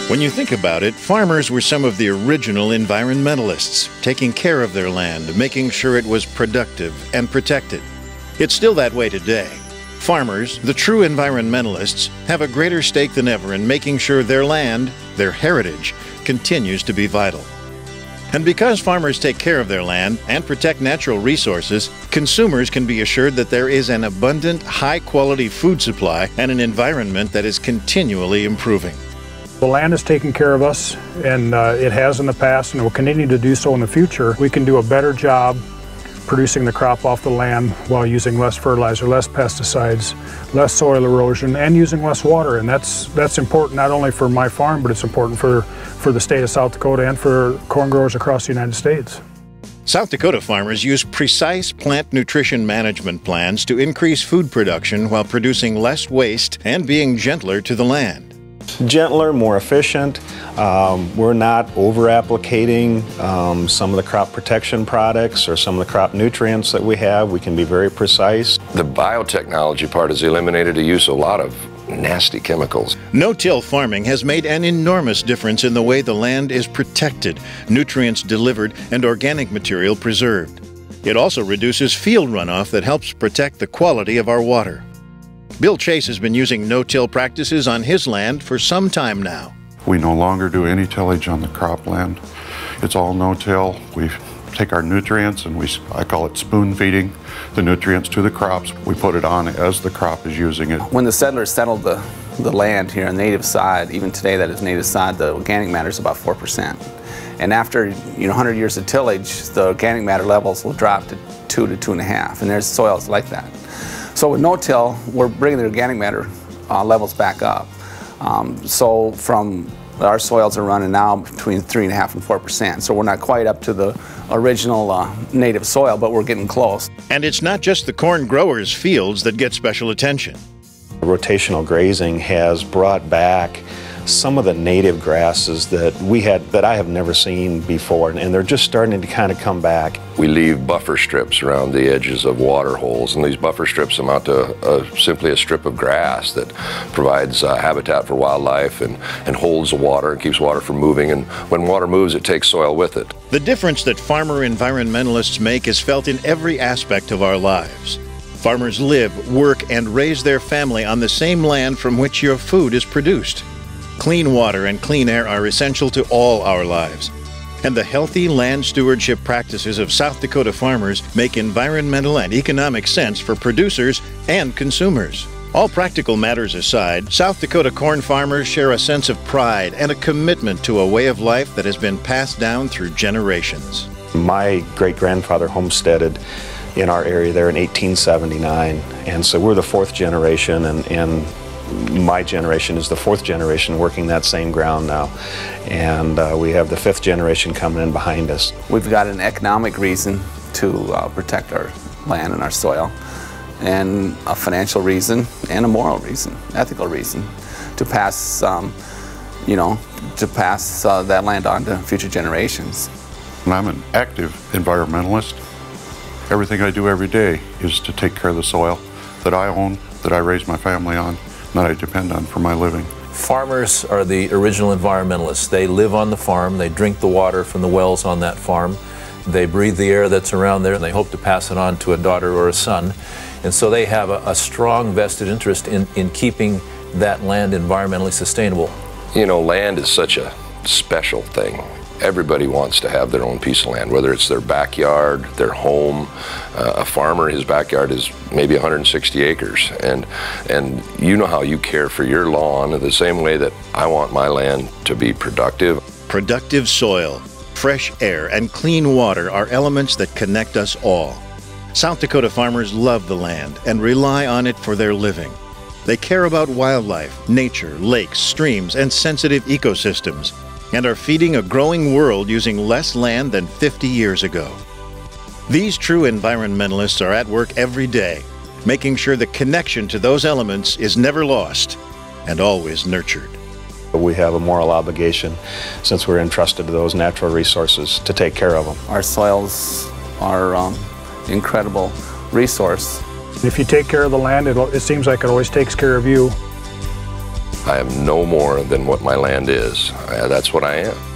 When you think about it, farmers were some of the original environmentalists, taking care of their land, making sure it was productive and protected. It's still that way today. Farmers, the true environmentalists, have a greater stake than ever in making sure their land, their heritage, continues to be vital. And because farmers take care of their land and protect natural resources, consumers can be assured that there is an abundant, high-quality food supply and an environment that is continually improving. The land is taking care of us, and it has in the past and will continue to do so in the future. We can do a better job producing the crop off the land while using less fertilizer, less pesticides, less soil erosion, and using less water. And that's important not only for my farm, but it's important for the state of South Dakota and for corn growers across the United States. South Dakota farmers use precise plant nutrition management plans to increase food production while producing less waste and being gentler to the land. Gentler, more efficient. We're not over-applicating some of the crop protection products or some of the crop nutrients that we have. We can be very precise. The biotechnology part has eliminated the use of a lot of nasty chemicals. No-till farming has made an enormous difference in the way the land is protected, nutrients delivered, and organic material preserved. It also reduces field runoff that helps protect the quality of our water. Bill Chase has been using no-till practices on his land for some time now. We no longer do any tillage on the cropland. It's all no-till. We take our nutrients and I call it spoon feeding the nutrients to the crops. We put it on as the crop is using it. When the settlers settled the land here on the native side, even today that is native side, the organic matter is about 4%. And after 100 years of tillage, the organic matter levels will drop to 2 to 2.5, and there's soils like that. So with no-till, we're bringing the organic matter levels back up. So from our soils are running now between 3.5 and 4%. So we're not quite up to the original native soil, but we're getting close. And it's not just the corn growers' fields that get special attention. Rotational grazing has brought back some of the native grasses that we had that I have never seen before, and they're just starting to kind of come back. We leave buffer strips around the edges of water holes, and these buffer strips amount to simply a strip of grass that provides habitat for wildlife and holds the water and keeps water from moving, and when water moves it takes soil with it. The difference that farmer environmentalists make is felt in every aspect of our lives. Farmers live, work, and raise their family on the same land from which your food is produced. Clean water and clean air are essential to all our lives. And the healthy land stewardship practices of South Dakota farmers make environmental and economic sense for producers and consumers. All practical matters aside, South Dakota corn farmers share a sense of pride and a commitment to a way of life that has been passed down through generations. My great-grandfather homesteaded in our area there in 1879, and so we're the fourth generation, and my generation is the fourth generation working that same ground now, and we have the fifth generation coming in behind us. We've got an economic reason to protect our land and our soil, and a financial reason, and a moral reason, ethical reason, to pass, that land on to future generations. And I'm an active environmentalist. Everything I do every day is to take care of the soil that I own, that I raise my family on, that I depend on for my living. Farmers are the original environmentalists. They live on the farm, they drink the water from the wells on that farm, they breathe the air that's around there, and they hope to pass it on to a daughter or a son. And so they have a strong vested interest in keeping that land environmentally sustainable. You know, land is such a special thing. Everybody wants to have their own piece of land, whether it's their backyard, their home. A farmer, his backyard is maybe 160 acres, and you know how you care for your lawn the same way that I want my land to be productive. Productive soil, fresh air, and clean water are elements that connect us all. South Dakota farmers love the land and rely on it for their living. They care about wildlife, nature, lakes, streams, and sensitive ecosystems, and are feeding a growing world using less land than 50 years ago. These true environmentalists are at work every day, making sure the connection to those elements is never lost and always nurtured. We have a moral obligation, since we're entrusted to those natural resources, to take care of them. Our soils are an incredible resource. If you take care of the land, it seems like it always takes care of you. I am no more than what my land is. That's what I am.